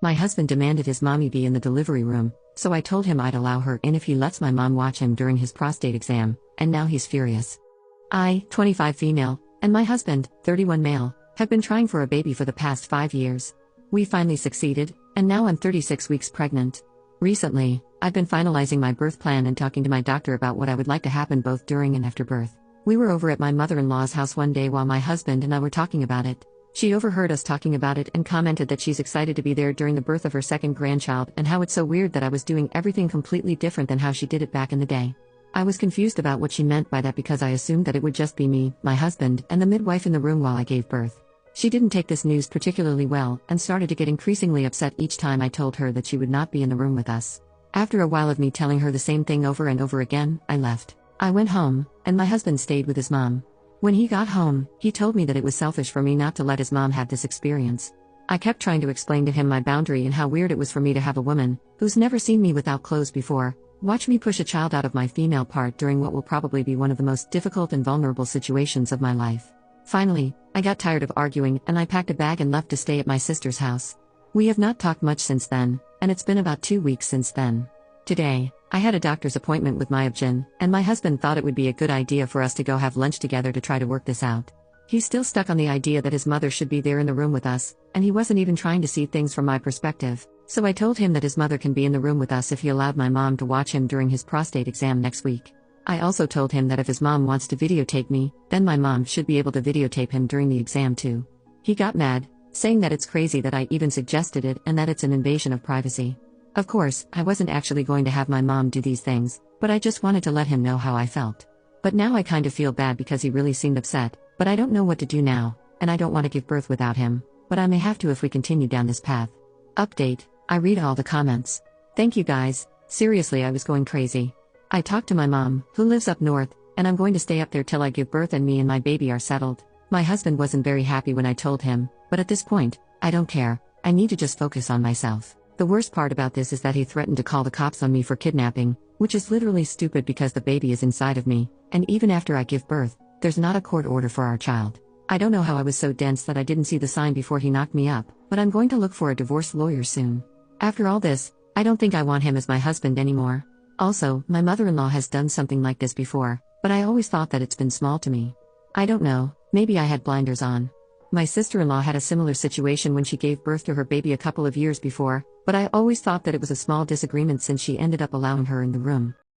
My husband demanded his mommy be in the delivery room, so I told him I'd allow her in if he lets my mom watch him during his prostate exam, and now he's furious. I, 25 female, and my husband, 31 male, have been trying for a baby for the past 5 years. We finally succeeded, and now I'm 36 weeks pregnant. Recently, I've been finalizing my birth plan and talking to my doctor about what I would like to happen both during and after birth. We were over at my mother-in-law's house one day while my husband and I were talking about it. She overheard us talking about it and commented that she's excited to be there during the birth of her second grandchild and how it's so weird that I was doing everything completely different than how she did it back in the day. I was confused about what she meant by that because I assumed that it would just be me, my husband, and the midwife in the room while I gave birth. She didn't take this news particularly well and started to get increasingly upset each time I told her that she would not be in the room with us. After a while of me telling her the same thing over and over again, I left. I went home, and my husband stayed with his mom. When he got home, he told me that it was selfish for me not to let his mom have this experience. I kept trying to explain to him my boundary and how weird it was for me to have a woman, who's never seen me without clothes before, watch me push a child out of my female part during what will probably be one of the most difficult and vulnerable situations of my life. Finally, I got tired of arguing and I packed a bag and left to stay at my sister's house. We have not talked much since then, and it's been about 2 weeks since then. Today, I had a doctor's appointment with my OB-GYN, and my husband thought it would be a good idea for us to go have lunch together to try to work this out. He's still stuck on the idea that his mother should be there in the room with us, and he wasn't even trying to see things from my perspective, so I told him that his mother can be in the room with us if he allowed my mom to watch him during his prostate exam next week. I also told him that if his mom wants to videotape me, then my mom should be able to videotape him during the exam too. He got mad, saying that it's crazy that I even suggested it and that it's an invasion of privacy. Of course, I wasn't actually going to have my mom do these things, but I just wanted to let him know how I felt. But now I kind of feel bad because he really seemed upset, but I don't know what to do now, and I don't want to give birth without him, but I may have to if we continue down this path. Update: I read all the comments. Thank you guys, seriously I was going crazy. I talked to my mom, who lives up north, and I'm going to stay up there till I give birth and me and my baby are settled. My husband wasn't very happy when I told him, but at this point, I don't care, I need to just focus on myself. The worst part about this is that he threatened to call the cops on me for kidnapping, which is literally stupid because the baby is inside of me, and even after I give birth, there's not a court order for our child. I don't know how I was so dense that I didn't see the sign before he knocked me up, but I'm going to look for a divorce lawyer soon. After all this, I don't think I want him as my husband anymore. Also, my mother-in-law has done something like this before, but I always thought that it's been small to me. I don't know, maybe I had blinders on. My sister-in-law had a similar situation when she gave birth to her baby a couple of years before, but I always thought that it was a small disagreement since she ended up allowing her in the room.